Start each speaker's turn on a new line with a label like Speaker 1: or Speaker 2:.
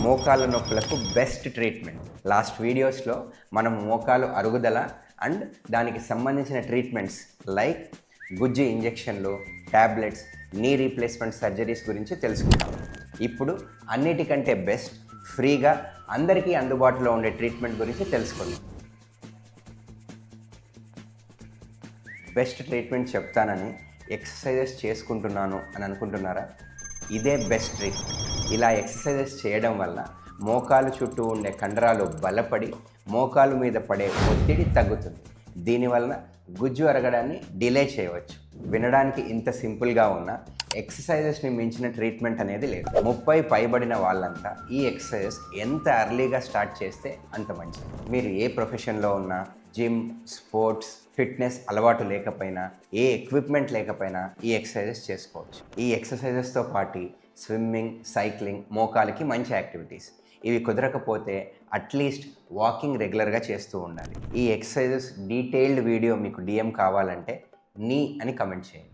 Speaker 1: మోకాళ్ళ నొప్పులకు best treatment. Last వీడియోస్లో మనం మోకాలు అరుగుదల అండ్ దానికి సంబంధించిన ట్రీట్మెంట్స్ లైక్ గుజ్జు ఇంజెక్షన్లు, ట్యాబ్లెట్స్, నీ రీప్లేస్మెంట్ సర్జరీస్ గురించి తెలుసుకుంటాం. ఇప్పుడు అన్నిటికంటే బెస్ట్, ఫ్రీగా అందరికీ అందుబాటులో ఉండే ట్రీట్మెంట్ గురించి తెలుసుకుందాం. బెస్ట్ ట్రీట్మెంట్ చెప్తానని ఎక్సర్సైజెస్ చేసుకుంటున్నాను అని అనుకుంటున్నారా? ఇదే బెస్ట్ ట్రీట్మెంట్. ఇలా ఎక్సర్సైజెస్ చేయడం వల్ల మోకాలు చుట్టూ ఉండే కండరాలు బలపడి మోకాలు మీద పడే ఒత్తిడి తగ్గుతుంది. దీనివలన గుజ్జు అరగడాన్ని డిలే చేయవచ్చు. వినడానికి ఇంత సింపుల్గా ఉన్న ఎక్సర్సైజెస్ని మించిన ట్రీట్మెంట్ అనేది లేదు. 30 పైబడిన వాళ్ళంతా ఈ ఎక్సర్సైజెస్ ఎంత ఎర్లీగా స్టార్ట్ చేస్తే అంత మంచిది. మీరు ఏ ప్రొఫెషన్లో ఉన్నా, జిమ్, స్పోర్ట్స్, ఫిట్నెస్ అలవాటు లేకపోయినా, ఏ ఎక్విప్మెంట్ లేకపోయినా ఈ ఎక్సర్సైజెస్ చేసుకోవచ్చు. ఈ ఎక్సర్సైజెస్తో పాటు స్విమ్మింగ్, సైక్లింగ్ మోకాలికి మంచి యాక్టివిటీస్. ఇవి కుదరకపోతే అట్లీస్ట్ వాకింగ్ రెగ్యులర్గా చేస్తూ ఉండాలి. ఈ ఎక్సర్సైజెస్ డీటెయిల్డ్ వీడియో మీకు DM కావాలంటే నీ అని కమెంట్ చేయండి.